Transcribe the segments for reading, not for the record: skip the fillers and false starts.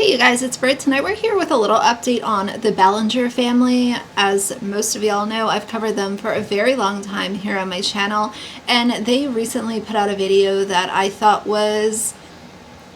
Hey you guys, it's Britt. Tonight we're here with a little update on the Ballinger family. As most of y'all know, I've covered them for a very long time here on my channel, and they recently put out a video that I thought was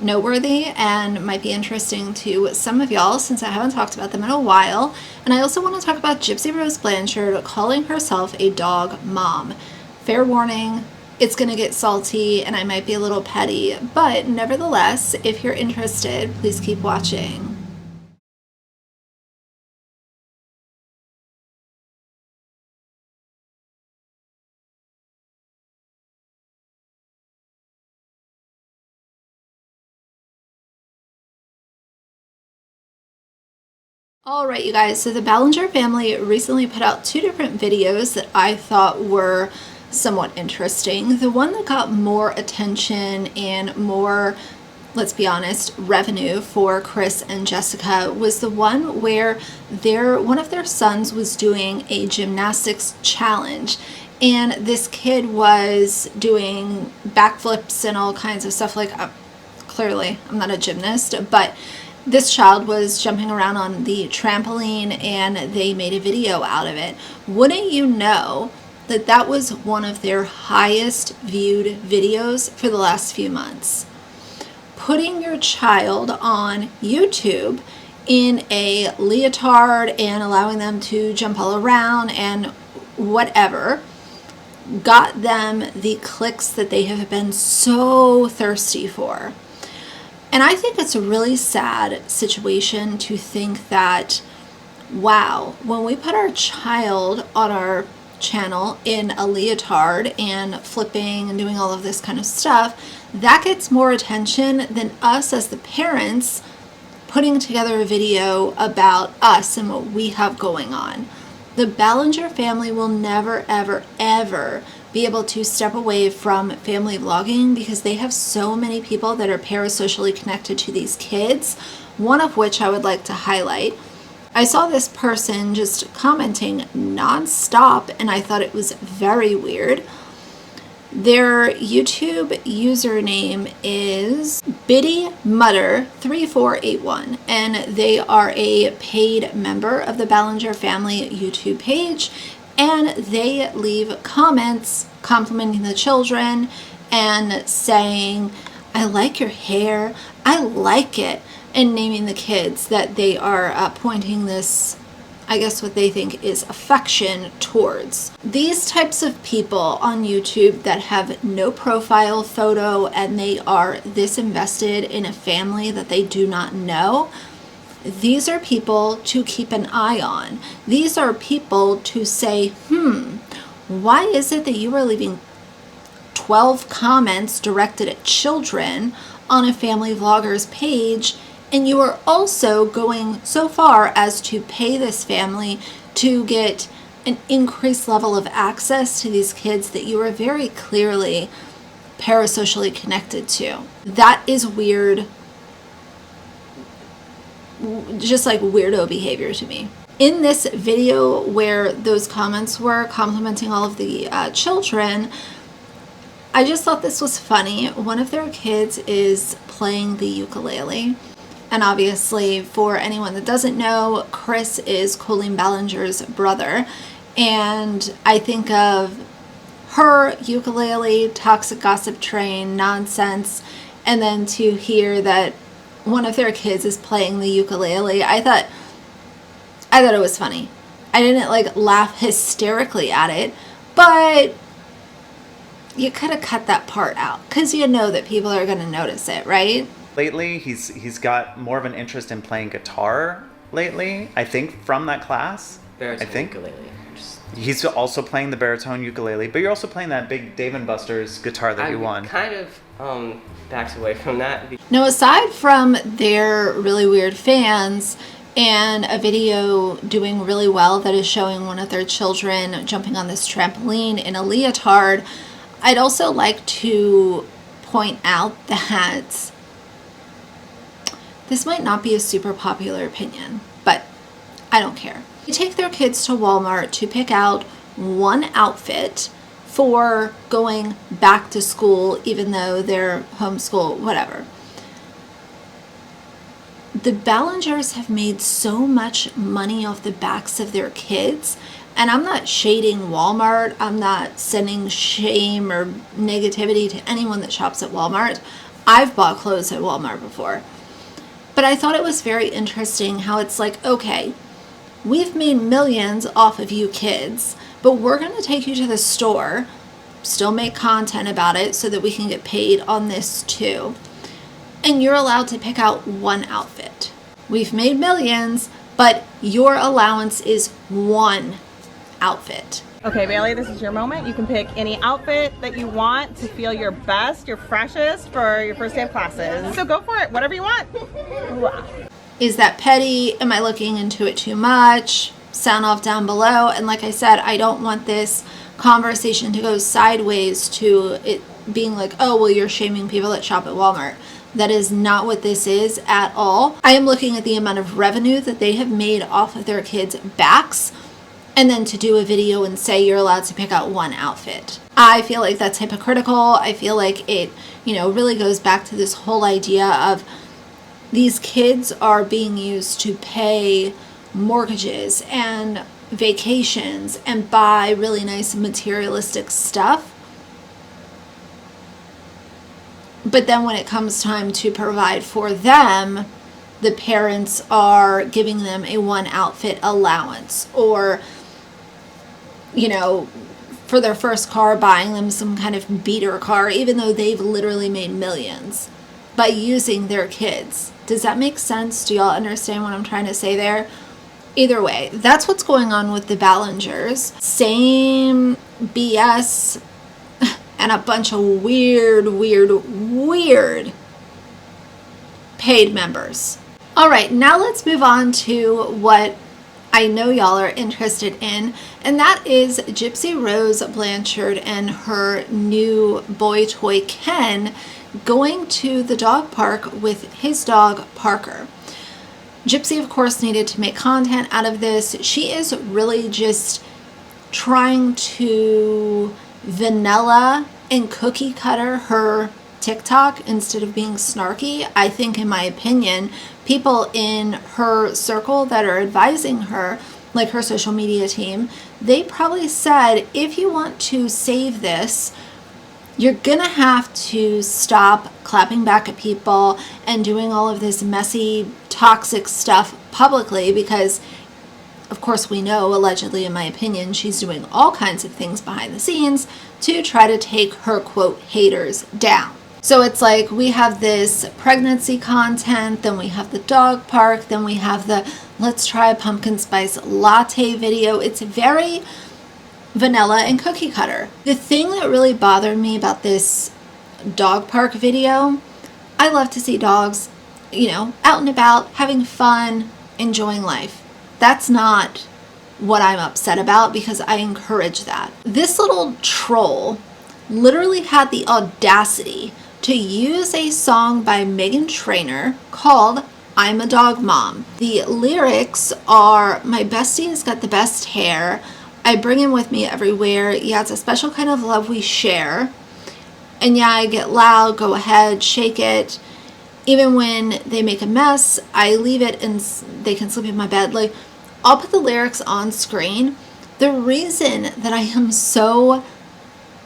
noteworthy and might be interesting to some of y'all since I haven't talked about them in a while. And I also want to talk about Gypsy Rose Blanchard calling herself a dog mom. Fair warning, it's going to get salty and I might be a little petty, but nevertheless, if you're interested, please keep watching. Alright you guys, so the Ballinger family recently put out two different videos that I thought were somewhat interesting. The one that got more attention and more, let's be honest, revenue for Chris and Jessica was the one where one of their sons was doing a gymnastics challenge, and this kid was doing backflips and all kinds of stuff. Like, clearly I'm not a gymnast, but this child was jumping around on the trampoline and they made a video out of it. Wouldn't you know that that was one of their highest viewed videos for the last few months? Putting your child on YouTube in a leotard and allowing them to jump all around and whatever got them the clicks that they have been so thirsty for. And I think it's a really sad situation to think that, wow, when we put our child on our channel in a leotard and flipping and doing all of this kind of stuff, that gets more attention than us as the parents putting together a video about us and what we have going on. The Ballinger family will never, ever, ever be able to step away from family vlogging because they have so many people that are parasocially connected to these kids, one of which I would like to highlight. I saw this person just commenting non-stop and I thought it was very weird. Their YouTube username is BiddyMutter3481 and they are a paid member of the Ballinger family YouTube page, and they leave comments complimenting the children and saying, "I like your hair, I like it," and naming the kids that they are pointing this, I guess what they think is affection towards. These types of people on YouTube that have no profile photo and they are this invested in a family that they do not know, these are people to keep an eye on. These are people to say, why is it that you are leaving 12 comments directed at children on a family vlogger's page, and you are also going so far as to pay this family to get an increased level of access to these kids that you are very clearly parasocially connected to? That is weird, just like weirdo behavior to me. In this video where those comments were complimenting all of the children, I just thought this was funny. One of their kids is playing the ukulele. And obviously, for anyone that doesn't know, Chris is Colleen Ballinger's brother. And I think of her ukulele, toxic gossip train, nonsense, and then to hear that one of their kids is playing the ukulele, I thought it was funny. I didn't like laugh hysterically at it, but you could have cut that part out because you know that people are going to notice it, right? Lately, he's got more of an interest in playing guitar lately, I think, from that class. Baritone ukulele. He's also playing the baritone ukulele, but you're also playing that big Dave & Buster's guitar that you won. Kind of backs away from that. Now, aside from their really weird fans and a video doing really well that is showing one of their children jumping on this trampoline in a leotard, I'd also like to point out that this might not be a super popular opinion, but I don't care. They take their kids to Walmart to pick out one outfit for going back to school, even though they're homeschool, whatever. The Ballinger'S have made so much money off the backs of their kids. And I'm not shading Walmart. I'm not sending shame or negativity to anyone that shops at Walmart. I've bought clothes at Walmart before. But I thought it was very interesting how it's like, okay, we've made millions off of you kids, but we're going to take you to the store, still make content about it so that we can get paid on this too. And you're allowed to pick out one outfit. We've made millions, but your allowance is one outfit. Okay, Bailey, this is your moment. You can pick any outfit that you want to feel your best, your freshest for your first day of classes. So go for it, whatever you want. Wow. Is that petty? Am I looking into it too much? Sound off down below. And like I said, I don't want this conversation to go sideways to it being like, oh, well, you're shaming people that shop at Walmart. That is not what this is at all. I am looking at the amount of revenue that they have made off of their kids' backs, and then to do a video and say you're allowed to pick out one outfit. I feel like that's hypocritical. I feel like it, really goes back to this whole idea of these kids are being used to pay mortgages and vacations and buy really nice materialistic stuff. But then when it comes time to provide for them, the parents are giving them a one outfit allowance, or for their first car, buying them some kind of beater car, even though they've literally made millions by using their kids. Does that make sense? Do y'all understand what I'm trying to say there? Either way, that's what's going on with the Ballinger'S. Same BS and a bunch of weird paid members. All right, now let's move on to what I know y'all are interested in, and that is Gypsy Rose Blanchard and her new boy toy Ken going to the dog park with his dog Parker. Gypsy, of course, needed to make content out of this. She is really just trying to vanilla and cookie cutter her TikTok instead of being snarky. I think, in my opinion, people in her circle that are advising her, like her social media team, they probably said, if you want to save this, you're gonna have to stop clapping back at people and doing all of this messy, toxic stuff publicly, because of course we know, allegedly, in my opinion, she's doing all kinds of things behind the scenes to try to take her, quote, haters down. So it's like we have this pregnancy content, then we have the dog park, then we have the let's try a pumpkin spice latte video. It's very vanilla and cookie cutter. The thing that really bothered me about this dog park video, I love to see dogs, out and about, having fun, enjoying life. That's not what I'm upset about, because I encourage that. This little troll literally had the audacity to use a song by Meghan Trainor called I'm a Dog Mom. The lyrics are, my bestie has got the best hair, I bring him with me everywhere, yeah, it's a special kind of love we share, and yeah, I get loud, go ahead, shake it, even when they make a mess, I leave it and they can sleep in my bed. Like, I'll put the lyrics on screen. The reason that I am so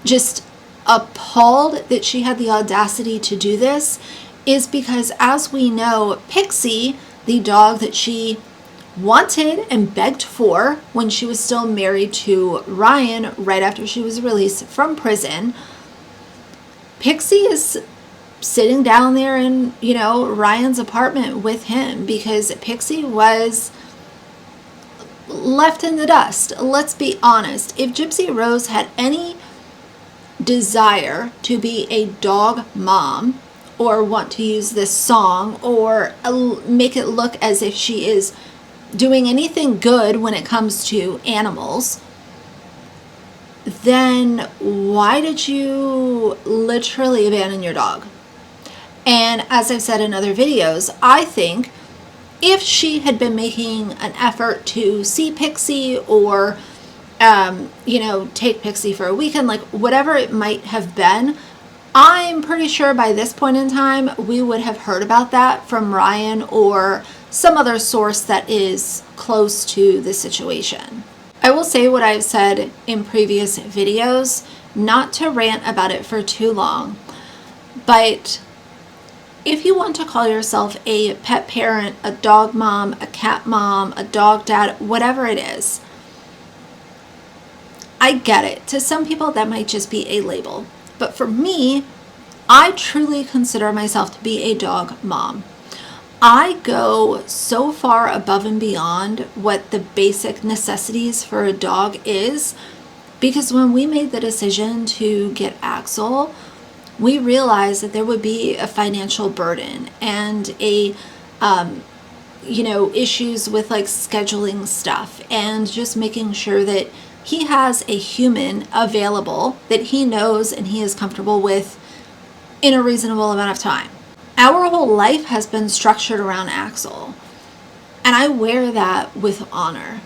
just appalled that she had the audacity to do this is because, as we know, Pixie, the dog that she wanted and begged for when she was still married to Ryan right after she was released from prison, Pixie is sitting down there in, Ryan's apartment with him because Pixie was left in the dust. Let's be honest. If Gypsy Rose had any desire to be a dog mom, or want to use this song, or make it look as if she is doing anything good when it comes to animals, then why did you literally abandon your dog? And as I've said in other videos, I think if she had been making an effort to see Pixie, or take Pixie for a weekend, like whatever it might have been, I'm pretty sure by this point in time, we would have heard about that from Ryan or some other source that is close to the situation. I will say what I've said in previous videos, not to rant about it for too long, but if you want to call yourself a pet parent, a dog mom, a cat mom, a dog dad, whatever it is, I get it. To some people, that might just be a label. But for me, I truly consider myself to be a dog mom. I go so far above and beyond what the basic necessities for a dog is, because when we made the decision to get Axel, we realized that there would be a financial burden and issues with like scheduling stuff and just making sure that he has a human available that he knows and he is comfortable with in a reasonable amount of time. Our whole life has been structured around Axel, and I wear that with honor.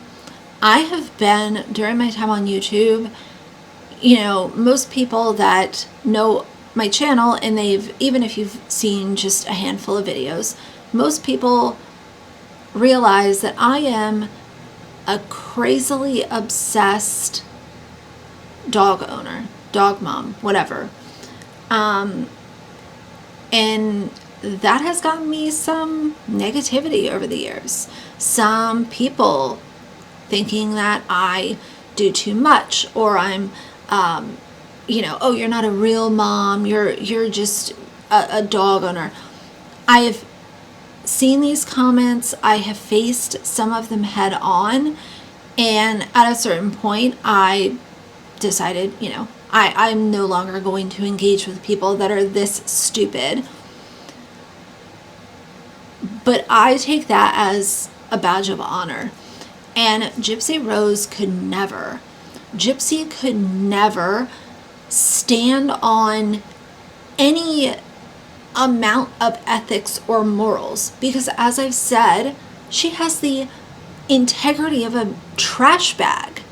I have been, during my time on YouTube, most people that know my channel, and even if you've seen just a handful of videos, most people realize that I am a crazily obsessed dog owner, dog mom, whatever. And that has gotten me some negativity over the years. Some people thinking that I do too much, or I'm, oh, you're not a real mom, you're just a dog owner. I have seen these comments, I have faced some of them head on, and at a certain point I decided, I'm no longer going to engage with people that are this stupid. But I take that as a badge of honor. And Gypsy Rose could never stand on any amount of ethics or morals, because as I've said, she has the integrity of a trash bag.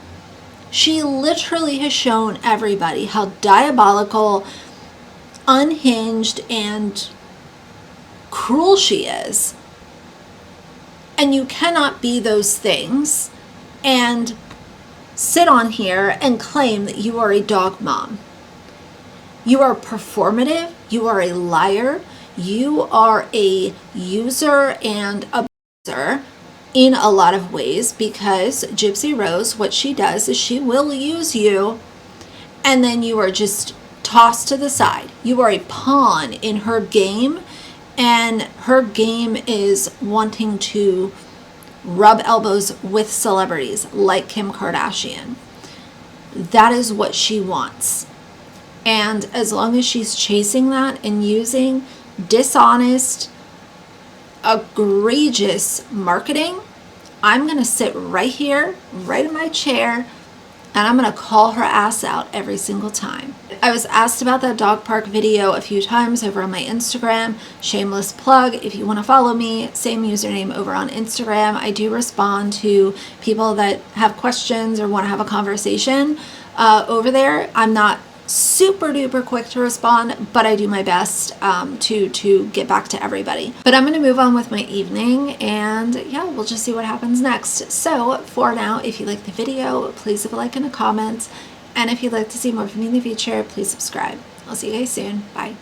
She literally has shown everybody how diabolical, unhinged, and cruel she is. And you cannot be those things and sit on here and claim that you are a dog mom. You are performative, you are a liar, you are a user and abuser in a lot of ways, because Gypsy Rose, what she does is she will use you and then you are just tossed to the side. You are a pawn in her game, and her game is wanting to rub elbows with celebrities like Kim Kardashian. That is what she wants. And as long as she's chasing that and using dishonest, egregious marketing, I'm going to sit right here, right in my chair, and I'm going to call her ass out every single time. I was asked about that dog park video a few times over on my Instagram. Shameless plug, if you want to follow me, same username over on Instagram. I do respond to people that have questions or want to have a conversation over there. I'm not super duper quick to respond, but I do my best to get back to everybody. But I'm going to move on with my evening, and yeah, we'll just see what happens next. So for now, if you like the video, please leave a like and a comment, and if you'd like to see more from me in the future, please subscribe. I'll see you guys soon. Bye.